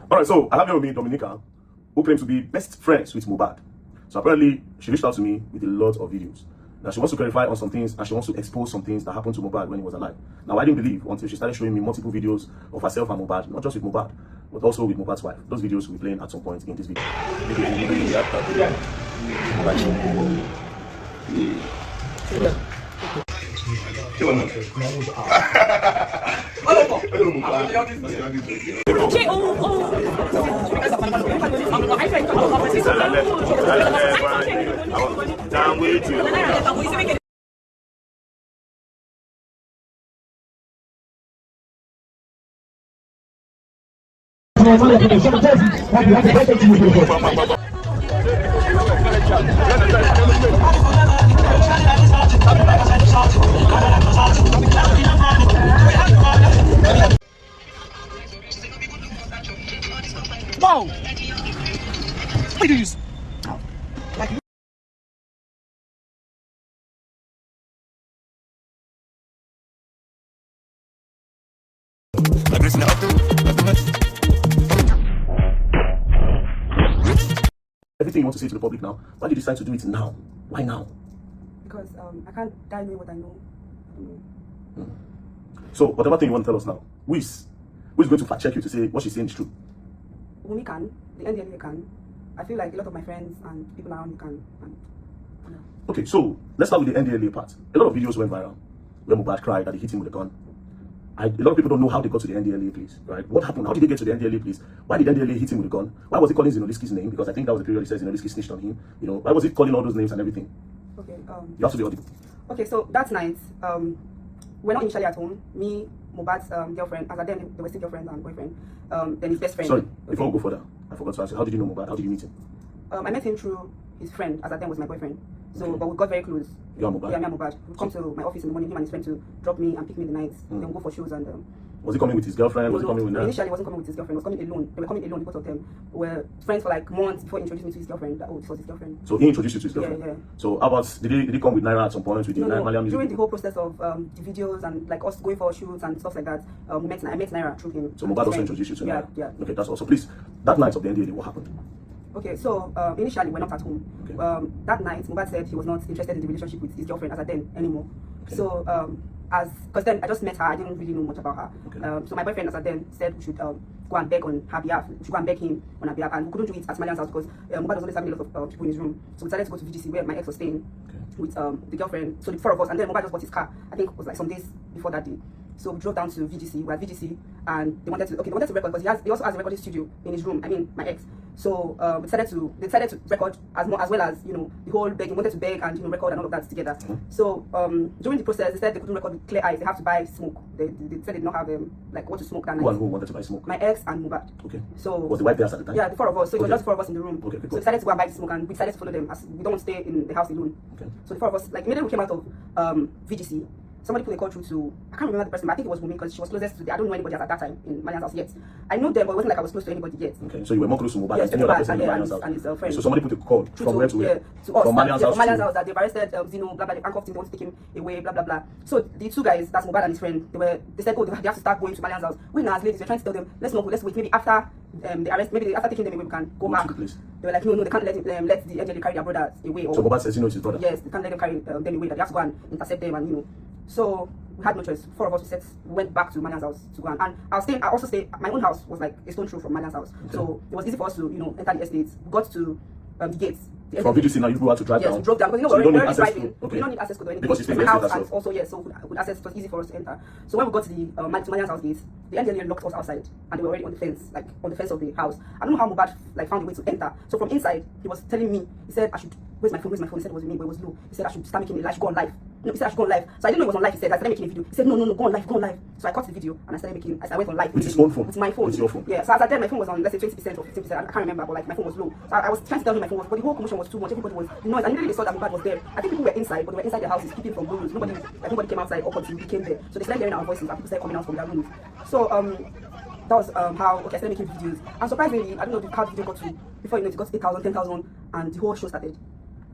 All right, so I have here with me Dominica, who claims to be best friends with Mohbad. So apparently, she reached out to me with a lot of videos. Now she wants to clarify on some things and she wants to expose some things that happened to Mohbad when he was alive. Now I didn't believe until she started showing me multiple videos of herself and Mohbad, not just with Mohbad, but also with Mohbad's wife. Those videos will be playing at some point in this video. Wow! Why do you use? Everything you want to say to the public now, why did you decide to do it now? Why now? Because I can't die knowing what I know. So whatever thing you want to tell us now, who is going to fact check you to say what she's saying is true? Wumi can, the NDLA can. I feel like a lot of my friends and people around me can. Okay, so let's start with the NDLA part. A lot of videos went viral where Mohbad cried that he hit him with a gun. A lot of people don't know how they got to the NDLA place, right? What happened? How did they get to the NDLA place? Why did NDLA hit him with a gun? Why was he calling Zinoliski's name? Because I think that was the period he said Zinoliski snitched on him. You know, why was he calling all those names and everything? Okay. You have to be audible. Okay, so that night, we're not initially at home. Me, Mohbad's girlfriend, as at then they were still girlfriend and boyfriend. Then his best friend. Sorry, before we go further, I forgot to ask you, how did you know Mohbad? How did you meet him? I met him through his friend, as at then was my boyfriend. So, okay. But we got very close. You and Mohbad? Yeah, me and Mohbad. We come to my office in the morning, him and his friend to drop me and pick me in the night. Then we go for shows and. Was he coming with his girlfriend? Was he coming with her? Initially, he wasn't coming with his girlfriend. He was coming alone. They were coming alone, both of them. We were friends for like months before he introduced me to his girlfriend. Oh, this was his girlfriend. So he introduced you to his girlfriend? Yeah. So how about, did he come with Naira at some point? With no, Malian during the whole process of the videos and like us going for shoots and stuff like that, I met Naira through him. So Mohbad also introduced you to Naira? Yeah. Okay, that's all. So please, that night of the NDA, what happened? Okay, so initially we're not at home. Okay. That night, Mohbad said he was not interested in the relationship with his girlfriend as at then anymore. Okay. So because then I just met her, I didn't really know much about her. Okay. So my boyfriend as at then said we should go and beg on her behalf. We should go and beg him on her behalf, and we couldn't do it at Malian's house because Mohbad was always having a lot of people in his room. So we decided to go to VGC where my ex was staying with the girlfriend. So the four of us, and then Mohbad just bought his car. I think it was like some days before that day. So we drove down to VGC. We were at VGC, and they wanted to record because he also has a recording studio in his room. I mean, my ex. So they decided to record as well as the whole begging. Wanted to beg and record and all of that together. So during the process, they said they couldn't record with clear eyes. They have to buy smoke. They said they did not have like what to smoke that night. Who wanted to buy smoke? My ex and Mohbad. Okay. So was the wife there at the time? Yeah, the four of us. So it was just four of us in the room. Okay. So we decided to go and buy the smoke, and we decided to follow them as we don't want to stay in the house alone. Okay. So the four of us, like immediately we came out of VGC. Somebody put a call through to, I can't remember the person, but I think it was Wumi because she was closest to I don't know anybody else at that time in Malian's house yet. I know them, but it wasn't like I was close to anybody yet. Okay, so you were more close to Mohbad yes, than any other person in Malian's house. And his friend. So somebody put a call from where to where? To us. From Malian's house. From Malian's house that they've arrested Zino, blah blah, they handcuffed him, they want to take him away, blah blah blah. So the two guys, that's Mohbad and his friend, they said, oh, they have to start going to Malian's house. We now as ladies, we're trying to tell them, let's not go, let's wait. Maybe after the arrest, maybe after taking them away, we can go back. They were like, no, they can't let the NDLA carry their brothers away. So Mohbad says it's his brother? Yes, they can't let them carry them away, that they have to go and intercept them and So we had no choice. Four of us we went back to Malian's house to go and I also stayed. My own house was like a stone throw from Malian's house, so it was easy for us to enter the estate. We got to the gates. From VGC now you had to drive down. Yes, we drove down because so we're already driving. Okay. We don't need access code or anything. Because it's my house and also so we could access. It was easy for us to enter. So when we got to the Malian's house gates, the NDLA locked us outside, and they were already on the fence, like on the fence of the house. I don't know how Mohbad found a way to enter. So from inside, he was telling me. He said I should. Where's my phone? He said it was with me, but it was low. He said I should start making it. I should go on live. No, he said I should go on live. So I didn't know it was on live. He said I started making a video. He said no, go on live. So I cut the video and I started making. I went on live. With his own phone. With my phone. With your phone. Yeah. So as at then my phone was on let's say 20% or 15%. I can't remember, but like my phone was low. So I was trying to tell him my phone was, but the whole commotion was too much. Everybody was noise. And immediately they saw that Mohbad was there. I think people were inside, but they were inside their houses, keeping from windows. Nobody came outside or until we came there. So they started hearing our voices and people started coming out from their rooms. So that was how I started making videos. And surprisingly, I don't know how the video got to before it got 8,000, 10,000, and the whole show started.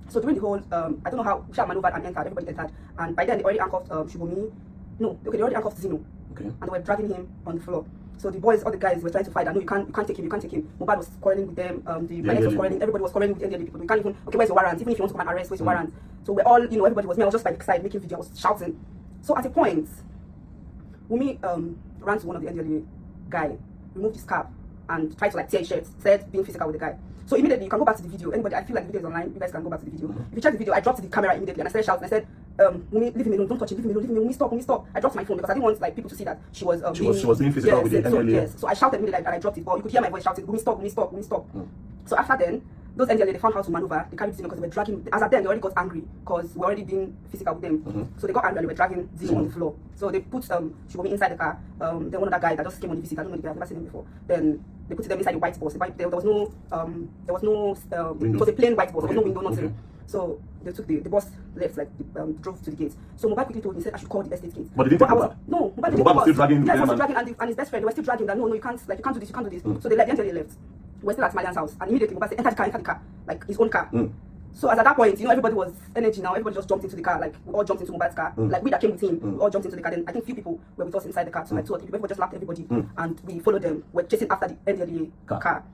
So during the whole, I don't know how Sha maneuvered and entered, everybody entered, and by then they already handcuffed Shubomi. No, okay, they already handcuffed Zino, okay, and they were dragging him on the floor. So the boys, all the guys were trying to fight. I know you can't take him. Mohbad was quarreling with them. My ex was quarreling. Everybody was quarreling with NDLA people. You can't even. Okay, where's your warrant? Even if you want to come and arrest, where's your warrant? So we're all, everybody was me. I was just by the side making video. I was shouting. So at a point, Wumi ran to one of the NDLA guy, removed his cap, and tried to like tear his shirt. Said being physical with the guy. So immediately you can go back to the video. Anybody, I feel like the video is online. You guys can go back to the video. If you check the video, I dropped the camera immediately and I started shouting. I said, Wumi, leave him alone, don't touch him, leave him alone, leave him alone, Wumi, stop. I dropped my phone because I didn't want like people to see that she was she was being physical with the NDLA. Yes, so I shouted immediately and I dropped it, but you could hear my voice shouting, Wumi, stop, Wumi, stop, Wumi, stop. So after then, those NDLA, they found how to maneuver. They carried Zino because they were dragging. As at then, they already got angry because we're already being physical with them. So they got angry and they were dragging Zino on the floor. So they put Shibomi inside the car. Then one other guy that just came on the visit. I don't know if I've never seen him before. Then they put them inside the white bus. There was no it was a plain white bus. There was no window, nothing. So they took the bus left, like drove to the gate. So Mohbad quickly told me, he said I should call the estate gate. But they didn't take Mohbad? No, Mohbad was still dragging them. Yes, dragging and his best friend, they were still dragging that no, you can't do this, you can't do this. So they left, they left. We're still at Malian's house, and immediately Mohbad said, enter the car, like his own car. So as at that point, everybody was energy now. Everybody just jumped into the car, like we all jumped into Mohbad's car. Like we that came with him, we all jumped into the car. Then I think few people were with us inside the car, so like 2 or 3 people. Everybody just laughed everybody, and we followed them. We're chasing after the NDLA car.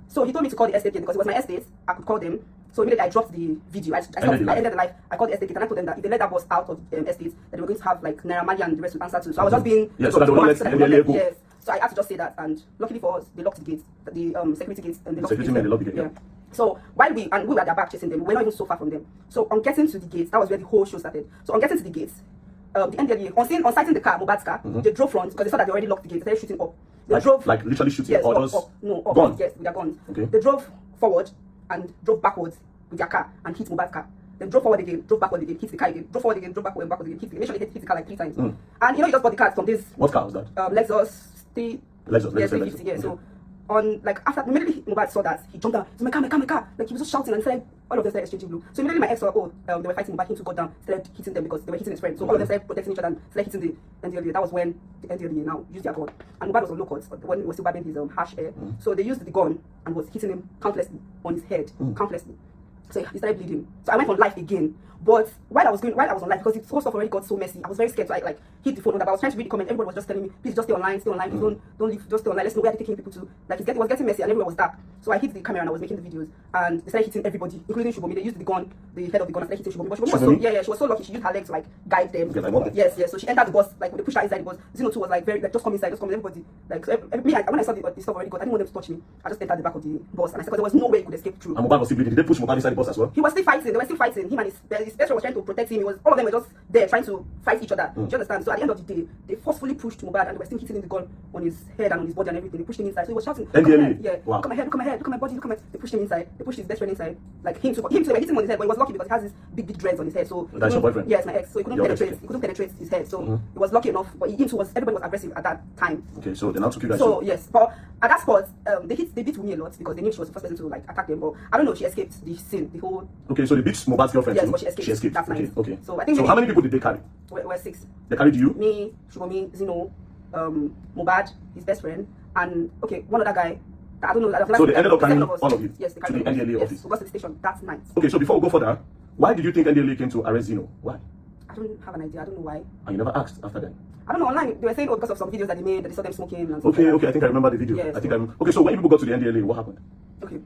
So he told me to call the estate gate because it was my estate. I could call them. So immediately I dropped the video. I ended the live. I called the estate gate and I told them that if they let that bus out of estate, that they were going to have like Naira Marley and the rest would answer to. So I was just being so that they won't let NDLA go. Yes. So I had to just say that, and luckily for us, they locked the gates, the security gates, and they locked the gate. Yeah. So while we were at their back chasing them, we were not even so far from them. So on getting to the gates, that was where the whole show started. So on getting to the gates, the NDLA on sighting the car, Mohbad's car, they drove front because they saw that they already locked the gates. They started shooting up. They drove like literally shooting. Yes, or up. No, up. Guns. Yes, with their guns. Okay. They drove forward and drove backwards with their car and hit Mohbad's car. Then drove forward again, drove backward again, hit the car again, drove forward again, drove backward and backward again, hit the car like 3 times. And you just bought the car from this. What car was that? Lexus. Lexus. 350, yeah. So on like after immediately Mohbad saw that, he jumped down. So my car. Like he was just shouting and said all of them started exchanging blow. So immediately my ex saw they were fighting Mohbad, him too got down, started hitting them because they were hitting his friend. So all of them started protecting each other and started hitting the NDLA. That was when the NDLA now used their gun. And Mohbad was on low cuts when he was still barbing his harsh hair. So they used the gun and was hitting him countlessly on his head, countlessly. So he started bleeding. So I went on live again. But while I was on live, because the whole stuff already got so messy, I was very scared. So I like hit the phone. But I was trying to read the comment. Everybody was just telling me, please just stay online, please don't leave, just stay online. Let's know where they're taking people to. Like it was getting messy and everywhere was dark. So I hit the camera and I was making the videos, and they started hitting everybody, including Shibomi. They used the gun, the head of the gun, and started hitting Shibomi. But Shibomi was she was so lucky. She used her legs to like guide them. Yes. So she entered the bus, like when they pushed her inside the bus. Zino too was like very like just come inside, everybody. Like so when I saw the stuff already got, I didn't want them to touch me. I just entered the back of the bus, and I said because there was no way he could escape through. And Mohbad was still bleeding. Did they push Mohbad inside the bus as well? He was still fighting. They were still fighting. Him and his best friend was trying to protect him. All of them were just there trying to fight each other. Do you understand? So at the end of the day, they forcefully pushed Mohbad and they were still hitting him the gun on his head and on his body and everything. They pushed him inside. So he was shouting, NDLA? Yeah. Wow. Look at my head, look at my body, look at my... They pushed him inside. They pushed his best friend inside. Like him too. They were hitting him on his head, but he was lucky because he has this big dreads on his head. So that's your boyfriend? Yes, my ex. So he couldn't penetrate his head. So he was lucky enough. But everybody was aggressive at that time. Okay, so they now took you guys. So yes, but at that spot, they beat Wumi a lot because they knew she was the first person to like attack them. But I don't know, she escaped the scene, the whole... Okay, so they beat Mohbad's girlfriend. Yes, but she escaped. That's nice. Okay. So I think how many people did they carry? We're 6. They carried you? Me, Shibomi, Zino, Mohbad, his best friend, and one other guy. I don't know. So they ended up carrying all of you? Yes, they to the carried NDLA office? Yes, we got to the station that night. Okay, so before we go further, why did you think NDLA came to arrest Zino? Why? I don't have an idea. I don't know why. And you never asked after that? I don't know. Online, they were saying, because of some videos that they made, that they saw them smoking and stuff Okay, like okay, I think I remember the video. Yes, Okay, so when people got to the NDLA, what happened? Okay.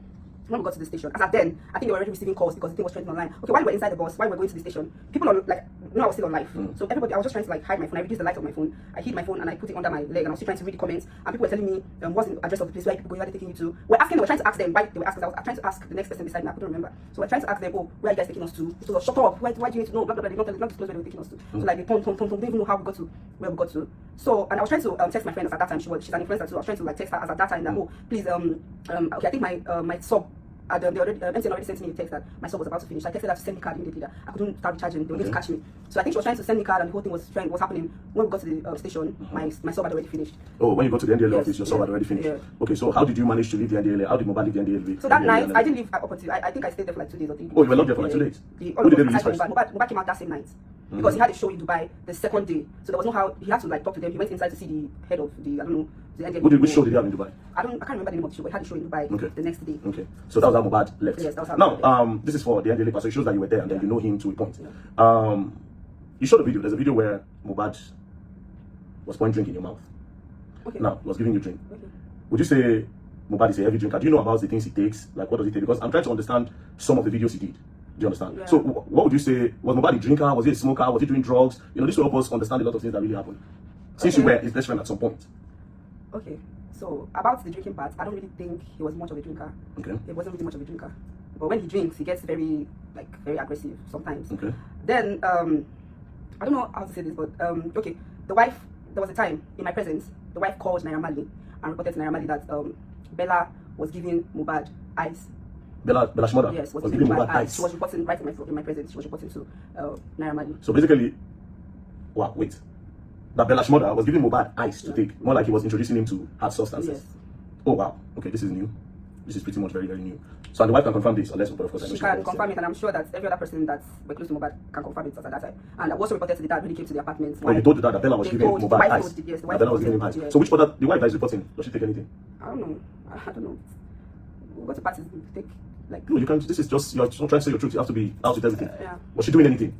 When we got to the station, as at then, I think they were already receiving calls because the thing was trending online. Okay, while we were inside the bus, while we were going to the station, people are like, I was still on live. So everybody, I was just trying to like hide my phone. I reduced the light of my phone. I hid my phone and I put it under my leg, and I was still trying to read the comments. And people were telling me, what's the address of the place where people going, where they taking you to? We're trying to ask them why they were asking. I was trying to ask the next person beside me. I couldn't remember. So we're trying to ask them, where are you guys taking us to? So shut up. Why do you need to know? Blah blah blah. They not disclose where they were taking us to. So like they don't even know how we got to where we got to. So and I was trying to text my friend at that time. She's an influencer too. I was trying to like text her as at that time that please okay, I think my sub. MTN already sent me a text that my sub was about to finish. I texted her to send me card immediately that I couldn't start recharging. They were going to catch me. So I think she was trying to send me card and the whole thing was happening. When we got to the station, my sub had already finished. Oh, when you got to the NDLA office, your sub had already finished. Yeah. Okay, so how did you manage to leave the NDLA? How did Mohbad leave the NDLA? So that night, I didn't leave up until I think I stayed there for like 2 days or 3 days. Oh, you were locked there for like 2 days? Who did they release first? Mohbad came out that same night. Because he had a show in Dubai the second day. So there was no how he had to like talk to them. He went inside to see the head of the, I don't know, the NDLA. Which show did he have in Dubai? I can't remember the name of the show, but he had a show in Dubai the next day. Okay. So that was how Mohbad left. Yes, that was how Now, this is for the NDLA, so it shows that you were there and then you know him to a point. Yeah. You showed a video. There's a video where Mohbad was pouring drink in your mouth. Okay. Now, he was giving you drink. Okay. Would you say Mohbad is a heavy drinker? Do you know about the things he takes? Like, what does he take? Because I'm trying to understand some of the videos he did. Do you understand? Yeah. So, what would you say? Was Mohbad a drinker? Was he a smoker? Was he doing drugs? You know, this will help us understand a lot of things that really happened. Since you were his best friend at some point. Okay. So about the drinking part, I don't really think he was much of a drinker. Okay. He wasn't really much of a drinker. But when he drinks, he gets very aggressive sometimes. Okay. Then I don't know how to say this, but okay, the wife. There was a time in my presence, the wife called Naira Marley and reported to Naira Marley that Bella was giving Mohbad ice. Bella's mother Yes, was giving giving Mohbad Mohbad ice. She was reporting right in my presence. She was reporting to Naira Marley. So basically, wow, wait. That Bella's mother was giving Mohbad ice to take. More like he was introducing him to hard substances. Yes. Oh wow. Okay, this is new. This is pretty much very, very new. So and the wife can confirm this, unless, but of course, I know She she can was, confirm it, and I'm sure that every other person that's close to Mohbad can confirm it at that time. And I also reported to the dad when he came to the apartment. Oh, you told the dad that Bella was They giving told- the Mohbad wife ice. told the- yes, the That wife Bella was told giving him the- ice. yes. So which mother, the wife that is reporting, does she take anything? I don't know. I don't know. What the parties take like. No, you can't. This is just, you're not trying to say your truth. You have to be out with everything. Yeah. Was she doing anything?